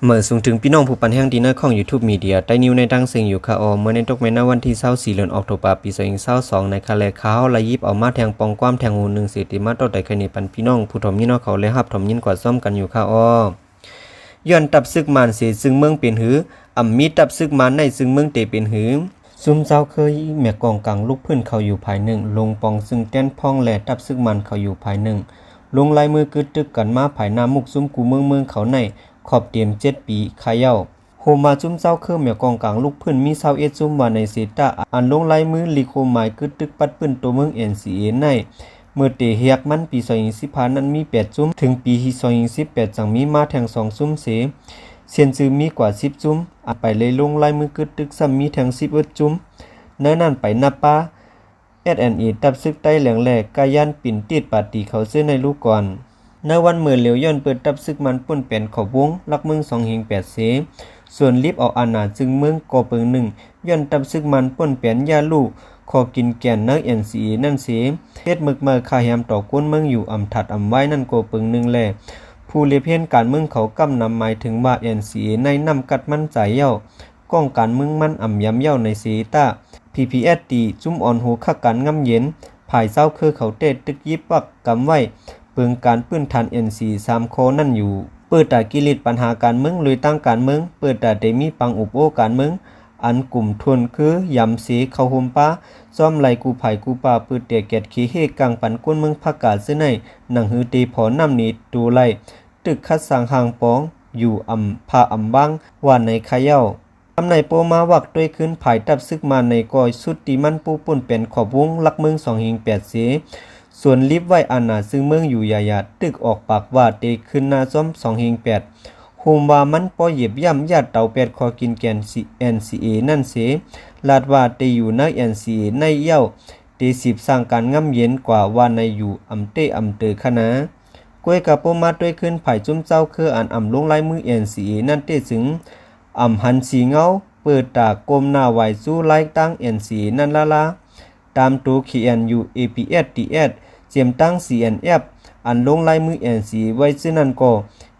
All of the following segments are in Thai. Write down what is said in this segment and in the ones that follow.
เมื่อสูงถึงพี่น้องผู้ปันแห่งดีเนอร์ของ YouTube Media ได้นิวในดังเสียงอยู่ค่ะเมื่อในตกแม่นวันที่24เดือนออกตุลาปี2022ในคาแลขาวและยิบออกมาแทงปองความแทงหู1สิติมาต่อได้คณีปันพี่น้องผู้ถมยินเขาและรับถมยินกว่าซ่อมกันอยู่ค่ะย้อนตับซึกมานเสซึ่งเมืองเป็นหือมีตับซึกมานในซึ่งเมืองเตเป็นหือซุ่มเจ้าเคยแม่กองกลางลูกพื้นเขาอยู่ภายหนึ่งลงปองซึ่งแต้นพ่องแหล่ตับซึกมันเขาอยู่ภายหนึ่งลงลายมือกึดตึกกันมาภายหน้ามุกซุ่มกูเมืองเขาในขอบเตรียม7ปีขายาโฮมาจุ้มเจ้าคือแม่กองกลางลูกพื้นมี21จุ้มมาในเซตาอันลงลายมือลิโคหมายกึดตึกปัดปื้นตัวเมือง NCA ในเมื่อเตเฮียกมันปี2020นั้นมี8จุ้มถึงปี2018จังมีมาแทง2จุ้มเสียนซื้อมีกว่า10จุ้มไปเลยลงลายมือกึดตึกซ้ำมีแทง11จุ้มเนื้อนั่นไปนับป้า SNE ตับซึกใต้แหลงแหลกกายันปิ่นติดปาตีเขาซื้อในลูกก่อนในวันเมื่อเหลียวย้อนเปิดตับซึกมันป่นเป็นขอบวงลักเมือง2หิง8เสส่วนรีบเอาอาณาจึงเมืองก่อเปิง1ย้อนตับซึกมันป่นเป็นยาลูกขอกินแก่นนัก NCA นั่นเสเฮ็ดมึกมาคาแฮมต่อก้นเมืองอยู่อำถัดอำไว้นั่นก่อเปิง1แลผู้เลียเพียนการเมืองเขากำนำหมายถึงว่า NCA ในนำกัดมั่นใจเย้าก้องการเมืองมันอำย้ำเย้าในเสตาPPSD จุ้มอ่อนหูคักกันง่ำเย็นภายเศร้าคือเขาเตะตึกยิบปักกำไว้เปิงการปื้นทัน NC 3โคนั่นอยู่เปิดตากิริตปัญหาการเมืองลุยตั้งการเมืองเปิดตาเดมีปังอุปโอการเมืองอันกลุ่มทุนคือยำสีเข้าหุมป้าซ่อมไหลกูไผ่กูป่าปืดเตียเกตขี้เฮกังปันก้นเมืองพักกาดซื้อในหนังหือตีพอน้ำนีดูไลตึกคัดสังหางปองอยู่พาบ้างว่าในขย่าในโปมาวักด้วยขึ้นภายตับซึกมาในกอยสุดตีมันปูป่นเป็นขอบวงลักเมือง2หิง8เสส่วนลิฟไว้อาณาซึ่งเมืองอยู่ยาตึกออกปากว่าเตขึ้นนาซ้อม2หิง8โฮมว่ามันปอเหยียบย่ำญาติเต่า8คอกินแกน NCA นั่นเสลาดว่าเตอยู่นัก NCA ในเย้าเต10สร้างการง่ำเย็นกว่าว่าในอยู่เตเตอคณะกวยกับโปมาด้วยขึ้นภายจุ้มเจ้าคืออันลงลายมือ NCA นั่นเตถึงหันสีเงาเปิดตากลมหน้าไหวสู้ไล่ตั้ง NC นั่นละตามตัว KNU APSDS เจียมตั้ง CNF อันลงไล่มือ NC ไว้ซึ่งนั่นก็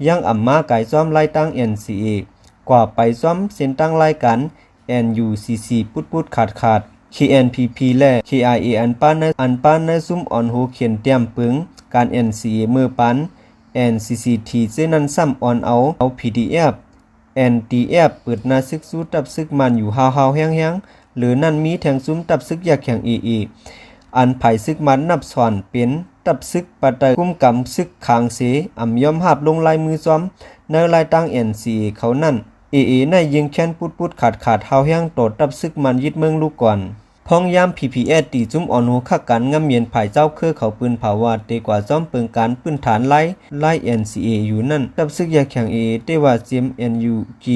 ยังมาไก่ซ้อมไล่ตั้ง NCA กว่าไปซ้อมเส้นตั้งไล่กัน NUCC ปุดขาด KNPP และ KIA อันป้านในซุ่มอ่อนหูเขียนเตรียมปึงการ NCA มือปัน NCCT ซึ่งนั่นซ้ำอ่อนเอา PDF NTF เปิดนาซึกสู้ตับซึกมันอยู่ฮาวๆแห้งๆหรือนั่นมีแทงซุ้มตับซึกอยากแข่งอันไผ่ซึกมันนับสอนเป็นตับซึกปะไตกุ้มกำซึกขางเสย่อมหับลงลายมือซ้อมในลายตั้ง NCA เขานั่นในยิงแค้นปุดขาดฮาวแห้งโตตับซึกมันยึดเมืองลูกก่อนพ้องยาม PPS ตีจุ้มอ่อนหูคักกันง่ำเย็นภายเจ้าคือเขาปืนเผาวาเตกว่าซ้อมเปิงการปืนฐานไล่ NCA อยู่นั่นตับซึกอยากแข่งเตว่าเจียม NUG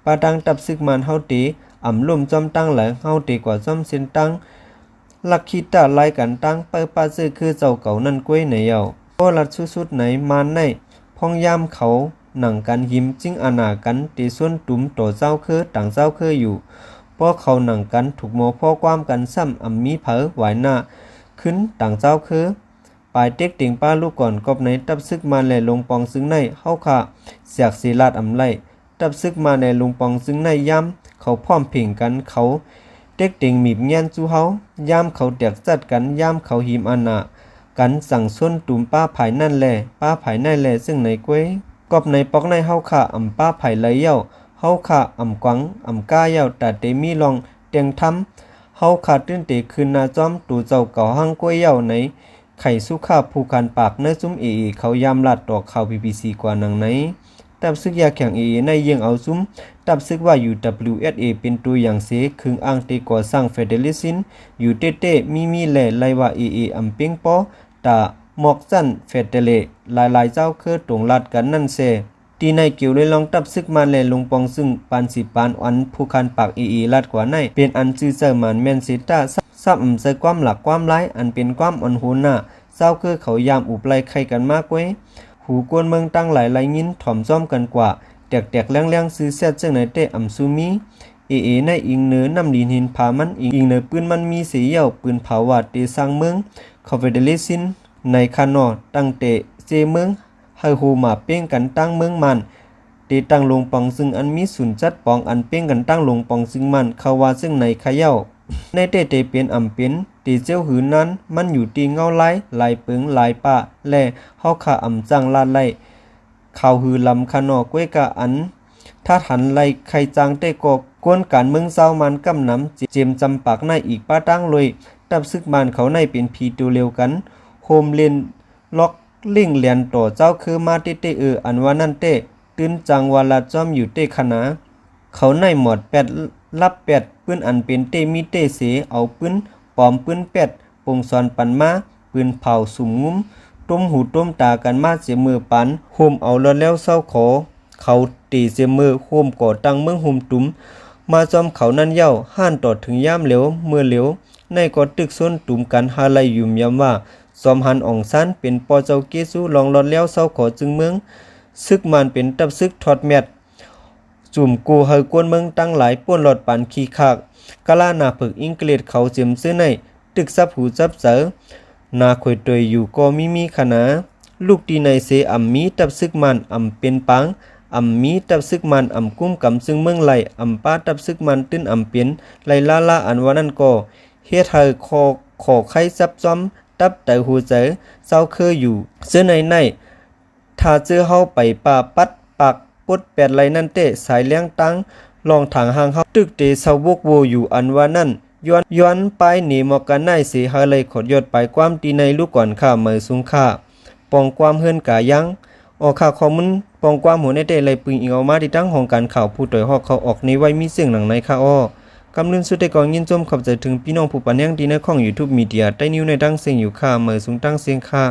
ปาตังตับซึกมันเฮาเตล่มจอมตั้งหลายเฮาเตกว่าซ้อมเส้นตั้งลักคิดตาไล่กันตั้งเปิดปาซื้อคือเจ้าเก่านั่นกล้วยในเยาโอลัดสุดๆไหนมาในพ้องยามเขาหนังกันหิมจิ้งอาณากันเตส่วนตุ้มโตเจ้าคือต่างเจ้าคืออยู่พวกเขาหนังกันถูกโมพ่อความกันซ้ำมีเผอไหวหน้าขึ้นต่างเจ้าคือปลายเต็กติ่งป้าลูกก่อนกบในตับซึกมาแลลงปองซึ่งในเฮาค่ะเสียกศิลาดไล่ตับซึกมาในลงปองซึ่งในย้ำเขาพร้อมเพ่งกันเขาเต็กติ่งมีบเงียนจูเฮาย้ำเขาเตียกจัดกันย้ำเขาหิมอาณากันสั่งส้นตุ่มป้าภายนั่นแลป้าภายในแลซึ่งในกวยกบในปอกในเฮาค่ะป้าภายเลยเย้าเฮาค่ะกวังก้าเย้าแต่เตมีลองเตียงทำเฮาค่ะตื้นเตคืนนาจอมตูเจ้าเก่าหังกล้วยเย้าในไข่สุขาผูกคันปากเนื้อซุ้มเขายามลัดต่อข่าว BBC กว่านังไหนตับซึกยาแข่งในเยียงเอาซุ้มตับซึกว่าอยู่ WSA เป็นตัวอย่างเสคึงอ้างเตก่อสร้างเฟเดลิซินอยู่เต้มีแหล่ไลว่าเปียงปอตาหมอกสั้นเฟเดเลหลายเจ้าคือตรงลัดกันนั่นเสตีในเกี่ยวเลยลองตับซึกมาแลลงปองซึ่งปานสิปานอันผู้คันปากลัดกว่าในเป็นอันซื่อเสมันแม่นสิตาซ้ำใส่ความหลักความร้ายอันเป็นความอ่อนหูหน้าเศร้าคือเขายามอุบไล่ไข่กันมากเว้ยหูกวนเมืองตั้งหลายยินถ่อมซ้อมกันกว่าแตกแรงซื้อแซ่ซึ่งในเตซูมีในอิงเนื้อนำดินหินผามันอิงเนื้อปืนมันมีสีเหี่ยวปืนเผาวาดเตสร้างเมืองคอนเฟเดเรซินในคานอตั้งเตเจเมืองไฮโฮมาเป้งกันตั้งเมืองมัน ตีตั้งลงปองซึ่งอันมีศูนย์จัดปองอันเป้งกันตั้งลงปองซึ่งมันเขาว่าซึ่งในขะเย้าในเตเตเป็นอำเป็นตีเจ้าหือนั้นมันอยู่ตีเงาไล่หลายปึงหลายปะและเฮาขาอำจังลาดไล่ข่าวหือลำขนอกก้วยกะอันถ้าหันไล่ใครจางเตกกวนการเมืองเศร้ามันกำนำเจมจำปากในอีกป้าตั้งเลยตับซึกมันเขาในเป็นพีตัวเร็วกันโฮมเลนล็อกลิงเลียนต่อเจ้าคือมาเตอันว่านั่นเตตื่นจังวาลาจอมอยู่เตขนาเขาในหมอดแปดรับแปดปืนอันเป็นเตมีเตเสเอาปืนปอมปืนแปดปงซอนปันมาปืนเผาสุ่มงุ้มต้มหูต้มตากันมาเสียมือปันโฮมเอาแล้วเศร้าขอเขาตีเสียมือโฮมก่อตั้งเมืองโฮมตุ้มมาจอมเขานั่นเย้าห้านต่อถึงย่ามเหลวเมื่อเหลวในก็ตึกส้นตุ้มกันหาไลยุ่มยำว่าซอมหันอ่องซันเป็นปอเจ้าเกซูลองรอดแล้วเศร้าขอจึงเมืองซึกมันเป็นตับซึกทอดแมดจุ่มกูเฮกวนเมืองตั้งหลายป่วนหลอดปันขี้ขากกะลาหนาผึกอิงเกลดเขาเจียมซื้อในตึกซับหูซับเสอนาข่อยตวยอยู่ก็มีขนาลูกตีในเสอ่ำมีตับซึกมันอ่ำเป็นปังอ่ำมีตับซึกมันอ่ำกุ้มกำซึ่งเมืองไหลอ่ำป้าตับซึกมันตื้นอ่ำเป็นไหลลาอันว่านั่นก็เฮ็ดให้ขอไข่ซับซ้อมตับแต่หูเจอเศร้าคืออยู่ซื้อในถ้าเจอเฮาไปป่าปัดปากปดแปดไหลนั่นเตะสายเลี้ยงตังลองทางหางเฮาตึกเตเศร้าบกโวอยู่อันว่านั่นย้อนไปหนีหมอกกันได้สิหาเลยขดยอดไปความตีในลูกก่อนข้าเมื่อสูงค่าปองความเฮือนกายังออกข่าวข้อมูลปองความหัวในเตะเลยปึงอีกออกมาที่ตั้งของการข่าวผู้ต่อยฮอกเขาออกในไว้มีเสียงหนังในค่าอ้อกำลืนสุดแต่ก่อนยินจมขอบใจถึงพี่น้องผู้ปันยังดีในของ YouTube Media ใต้นิ้วในตั้งเสียงอยู่ค่าเมื่อสูงตั้งเสียงค่า